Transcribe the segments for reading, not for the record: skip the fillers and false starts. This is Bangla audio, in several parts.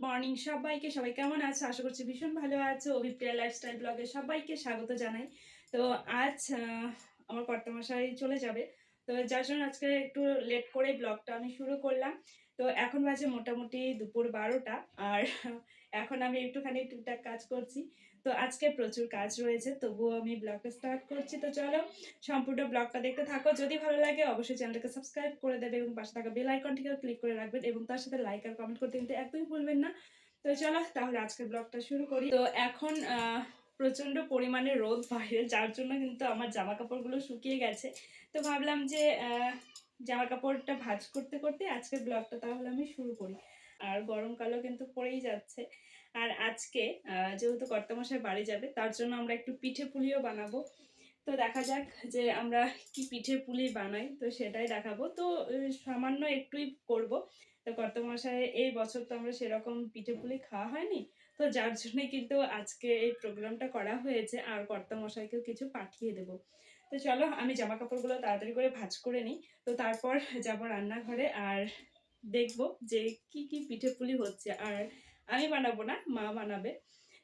মর্নিং সবাইকে। সবাই কেমন আছো? আশা করছি ভীষণ ভালো আছো। অভিপ্রিয়া লাইফস্টাইল ব্লগে সবাইকে স্বাগত জানাই। তো আজ আমার কর্তামশাই চলে যাবে, তো যার জন্য আজকে একটু লেট করে ব্লগটা আমি শুরু করলাম। তো এখন বাজে মোটামুটি দুপুর 12টা, আর এখন আমি একটুখানি টুকটাক কাজ করছি। তো আজকে প্রচুর কাজ রয়েছে, তবুও আমি ব্লগটা স্টার্ট করছি। তো চলো সম্পূর্ণ ব্লগটা দেখতে থাকো। যদি ভালো লাগে অবশ্যই চ্যানেলটাকে সাবস্ক্রাইব করে দেবে এবং পাশে থাকা বেল আইকনটিকেও ক্লিক করে রাখবেন এবং তার সাথে লাইক আর কমেন্ট করতে কিন্তু একদমই ভুলবেন না। তো চলো তাহলে আজকের ব্লগটা শুরু করি। তো এখন প্রচন্ড পরিমাণে রোদ বাইরে, যার জন্য কিন্তু আমার জামা কাপড়গুলো শুকিয়ে গেছে। তো ভাবলাম যে জামা কাপড়টা ভাঁজ করতে করতে আজকের ব্লগটা তাহলে আমি শুরু করি। আর গরমকালও কিন্তু পড়েই যাচ্ছে। আর আজকে যেহেতু কর্তামশাই বাড়ি যাবে, তার জন্য আমরা একটু পিঠে পুলিও বানাবো। তো দেখা যাক যে আমরা কি পিঠে পুলি বানাই, তো সেটাই দেখাবো। তো সামান্য একটুই করব। তো কর্তামশাই এই বছর তো আমরা সেরকম পিঠে পুলি খাওয়া হয়নি, তো যার জন্যই কিন্তু আজকে এই প্রোগ্রামটা করা হয়েছে। আর কর্তামশাইকেও কিছু পাঠিয়ে দেব। তো চলো আমি জামা কাপড়গুলো তাড়াতাড়ি করে ভাঁজ করে নিই, তো তারপর যাব রান্নাঘরে আর দেখব যে কি কি পিঠে পুলি হচ্ছে। আর আমি বানাবো না, মা বানাবে।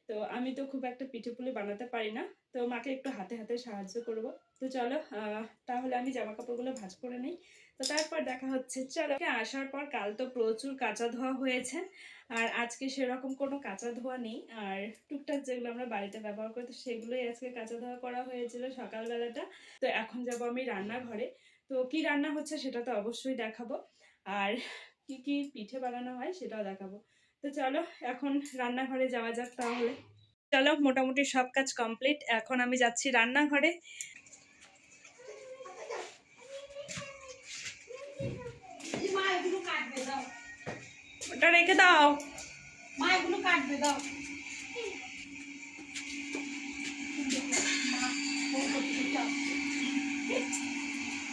তো আমি তো খুব একটা পিঠে পুলি বানাতে পারি না, তো মাকে একটু হাতে হাতে সাহায্য করব। তো চলো তাহলে আমি জামা কাপড়গুলো ভাঁজ করে নিই, তো তারপর দেখা হচ্ছে। চলো আসার পর কাল তো প্রচুর কাঁচা ধোয়া হয়েছে, আর আজকে সেরকম কোনো কাঁচা ধোয়া নেই। আর টুকটাক যেগুলো আমরা বাড়িতে ব্যবহার করি, তো সেগুলোই আজকে কাঁচা ধোয়া করা হয়েছিল সকালবেলাটা। তো এখন যাব আমি রান্নাঘরে। তো কি রান্না হচ্ছে সেটা তো অবশ্যই দেখাবো, আর কি কি পিঠে বানানো হয় সেটাও দেখাবো। তো চলো এখন রান্নাঘরে যাওয়া যাক তাহলে। চলো মোটামুটি সব কাজ কমপ্লিট, এখন আমি যাচ্ছি রান্নাঘরে। ওটা রেখে দাও, মা এগুলো কাটবে দাও।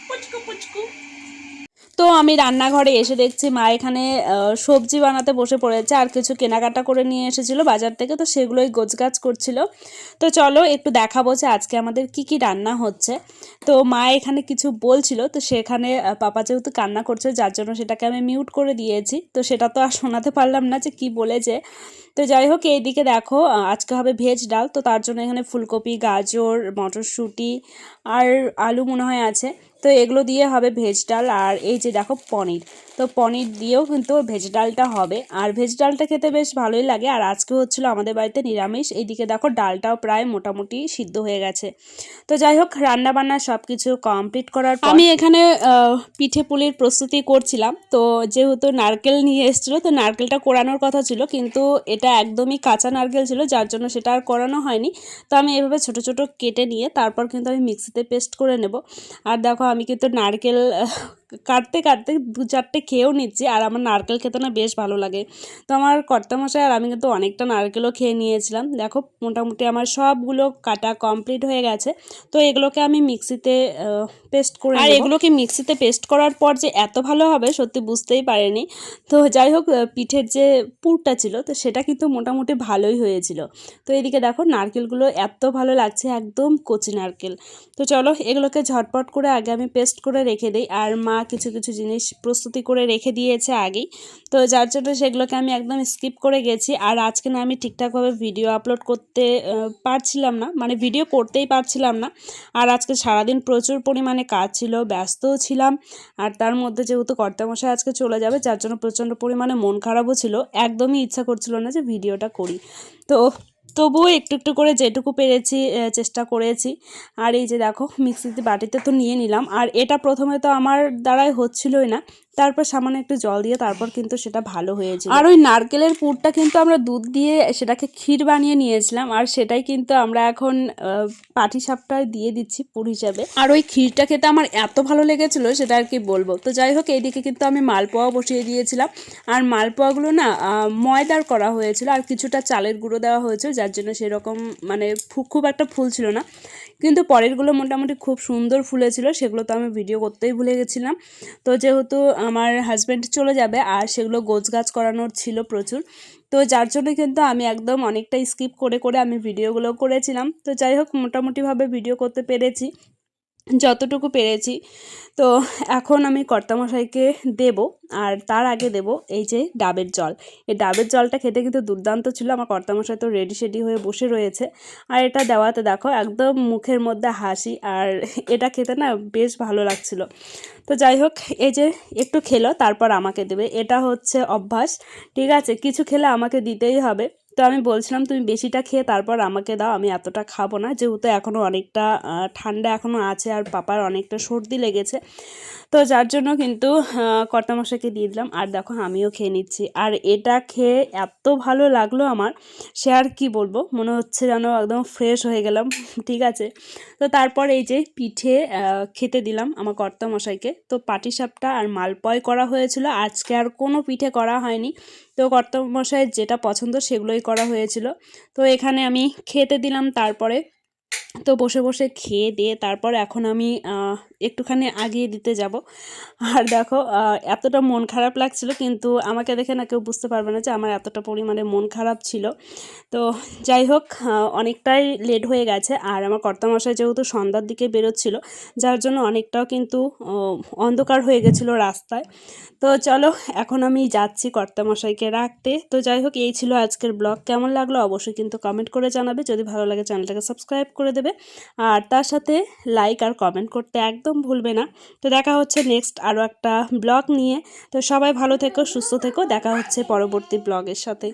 পুচকু পুচকু। তো আমি রান্নাঘরে এসে দেখছি মা এখানে সবজি বানাতে বসে পড়েছে, আর কিছু কেনাকাটা করে নিয়ে এসেছিল বাজার থেকে, তো সেগুলোই গোছগাছ করছিল। তো চলো একটু দেখাবো যে আজকে আমাদের কি কি রান্না হচ্ছে। তো মা এখানে কিছু বলছিল, তো সেখানে পাপা যেহেতু কান্না করছে, যার জন্য সেটাকে আমি মিউট করে দিয়েছি। তো সেটা তো আর শোনাতে পারলাম না যে কি বলেছে। তো যাই হোক, এইদিকে দেখো আজকে হবে ভেজ ডাল। তো তার জন্য এখানে ফুলকপি, গাজর, মটরশুঁটি আর আলু মনে হয় আছে। তো এগুলো দিয়ে হবে ভেজ ডাল। আর এই যে দেখো পনির, তো পনির দিয়েও কিন্তু ভেজ ডালটা হবে। আর ভেজ ডালটা খেতে বেশ ভালোই লাগে। আর আজকে হচ্ছিলো আমাদের বাড়িতে নিরামিষ। এইদিকে দেখো ডালটাও প্রায় মোটামুটি সিদ্ধ হয়ে গেছে। তো যাই হোক, রান্না বান্না সব কিছু কমপ্লিট করার পর আমি এখানে পিঠে পুলির প্রস্তুতি করছিলাম। তো যেহেতু নারকেল নিয়ে এসেছিলো, তো নারকেলটা কোরানোর কথা ছিল, কিন্তু এটা একদমই কাঁচা নারকেল ছিল, যার জন্য সেটা আর কোরানো হয়নি। তো আমি এভাবে ছোট ছোট কেটে নিয়ে তারপর কিন্তু আমি মিক্সিতে পেস্ট করে নেব। আর দেখো আমি কিন্তু নারকেল কাটতে কাটতে দু চারটে খেয়েও নিচ্ছি। আর আমার নারকেল খেতে না বেশ ভালো লাগে। তো আমার কর্তামশাই আর আমি কিন্তু অনেকটা নারকেলও খেয়ে নিয়েছিলাম। দেখো মোটামুটি আমার সবগুলো কাটা কমপ্লিট হয়ে গেছে। তো এগুলোকে আমি মিক্সিতে পেস্ট করে নেব। আর এগুলোকে মিক্সিতে পেস্ট করার পর যে এত ভালো হবে সত্যি বুঝতেই পারিনি। তো যাই হোক, পিঠের যে পুরটা ছিল, তো সেটা কিন্তু মোটামুটি ভালোই হয়েছিল। তো এদিকে দেখো নারকেলগুলো এত ভালো লাগছে, একদম কচি নারকেল। তো চলো এগুলোকে ঝটপট করে আগে আমি পেস্ট করে রেখে দিই। আর মা কিছু কিছু জিনিস প্রস্তুতি করে রেখে দিয়েছে আগেই, তো যার জন্য সেগুলোকে আমি একদম স্কিপ করে গেছি। আর আজকে না আমি ঠিকঠাকভাবে ভিডিও আপলোড করতে পারছিলাম না, মানে ভিডিও করতেই পারছিলাম না। আর আজকে সারাদিন প্রচুর পরিমাণে কাজ ছিল, ব্যস্তও ছিলাম। আর তার মধ্যে যেহেতু কর্তামশাই আজকে চলে যাবে, যার জন্য প্রচণ্ড পরিমাণে মন খারাপও ছিল, একদমই ইচ্ছা করছিল না যে ভিডিওটা করি। তো তবুও একটু একটু করে যেটুকু পেরেছি চেষ্টা করেছি। আর এই যে দেখো মিক্সিতে বাটিতে তো নিয়ে নিলাম। আর এটা প্রথমে তো আমার দ্বারাই হচ্ছিলই না, তারপর সামান্য একটু জল দিয়ে তারপর কিন্তু সেটা ভালো হয়েছিল। আর ওই নারকেলের পুরটা কিন্তু আমরা দুধ দিয়ে সেটাকে ক্ষীর বানিয়ে নিয়েছিলাম, আর সেটাই কিন্তু আমরা এখন পাটিসাপটায় দিয়ে দিচ্ছি পুর হিসাবে। আর ওই ক্ষীরটা খেতে আমার এত ভালো লেগেছিলো সেটা আর কি বলবো। তো যাই হোক, এইদিকে কিন্তু আমি মালপোয়া বসিয়ে দিয়েছিলাম। আর মালপোয়াগুলো না ময়দার করা হয়েছিল, আর কিছুটা চালের গুঁড়ো দেওয়া হয়েছিল, যার জন্য সেরকম মানে খুব একটা ফুল ছিল না। কিন্তু পরেরগুলো মোটামুটি খুব সুন্দর ফুলেছিল, সেগুলো তো আমি ভিডিও করতেই ভুলে গেছিলাম। তো যেহেতু আমার হাজব্যান্ড চলে যাবে আর সেগুলো গোছগাছ করানোর ছিল প্রচুর, তো যার জন্য কিন্তু আমি একদম অনেকটা স্কিপ করে করে আমি ভিডিওগুলো করেছিলাম। তো যাই হোক মোটামুটিভাবে ভিডিও করতে পেরেছি। যতটুকু পেরেছি। তো এখন আমি কর্তামশাইকে দেব, আর তার আগে দেব এই যে ডাবের জল। এই ডাবের জলটা খেতে কিন্তু দুর্দান্ত ছিল। আমার কর্তামশাই তো রেডি সেডি হয়ে বসে রয়েছে, আর এটা দেওয়াতে দেখো একদম মুখের মধ্যে হাসি, আর এটা খেতে না বেশ ভালো লাগছিল। তো যাই হোক, এই যে একটু খেলো তারপর আমাকে দেবে, এটা হচ্ছে অভ্যাস, ঠিক আছে? কিছু খেলে আমাকে দিতেই হবে। তো আমি বলছিলাম তুমি বেশিটা খেয়ে তারপর আমাকে দাও, আমি এতটা খাবো না, যেহেতু এখনও অনেকটা ঠান্ডা এখনও আছে, আর পাপার অনেকটা সর্দি লেগেছে। তো যার জন্য কিন্তু কর্তামশাইকে দিয়ে দিলাম, আর দেখো আমিও খেয়ে নিচ্ছি। আর এটা খেয়ে এত ভালো লাগলো আমার, সে আর কি বলবো, মনে হচ্ছে যেন একদম ফ্রেশ হয়ে গেলাম। ঠিক আছে, তো তারপর এই যে পিঠে খেতে দিলাম আমার কর্তামশাইকে। তো পাটিসাপটা আর মালপোয়া করা হয়েছিল, আজকে আর কোনো পিঠে করা হয়নি। তো কর্তামশাইয়ের যেটা পছন্দ সেগুলোই করা হয়েছিল। তো এখানে আমি খেতে দিলাম, তারপরে তো বসে বসে খেয়ে দিয়ে তারপর এখন আমি একটুখানি আগিয়ে দিতে যাব। আর দেখো এতটা মন খারাপ লাগছিল, কিন্তু আমাকে দেখে না কেউ বুঝতে পারবে না যে আমার এতটা পরিমাণে মন খারাপ ছিল। তো যাই হোক, অনেকটাই লেট হয়ে গেছে, আর আমার কর্তামশাই যেহেতু সন্ধ্যার দিকে বেরোচ্ছিল, যার জন্য অনেকটাও কিন্তু অন্ধকার হয়ে গেছিলো রাস্তায়। তো চলো, এখন আমি যাচ্ছি কর্তামশাইকে রাখতে। তো যাই হোক, এই ছিল আজকের ব্লগ। কেমন লাগলো অবশ্যই কিন্তু কমেন্ট করে জানাবে। যদি ভালো লাগে চ্যানেলটাকে সাবস্ক্রাইব করে দেবে, আর তার সাথে লাইক আর কমেন্ট করতে একদম ভুলবে না। তো দেখা হচ্ছে নেক্সট আরও একটা ব্লগ নিয়ে। তো সবাই ভালো থেকো, সুস্থ থেকো, দেখা হচ্ছে পরবর্তী ব্লগের সাথে।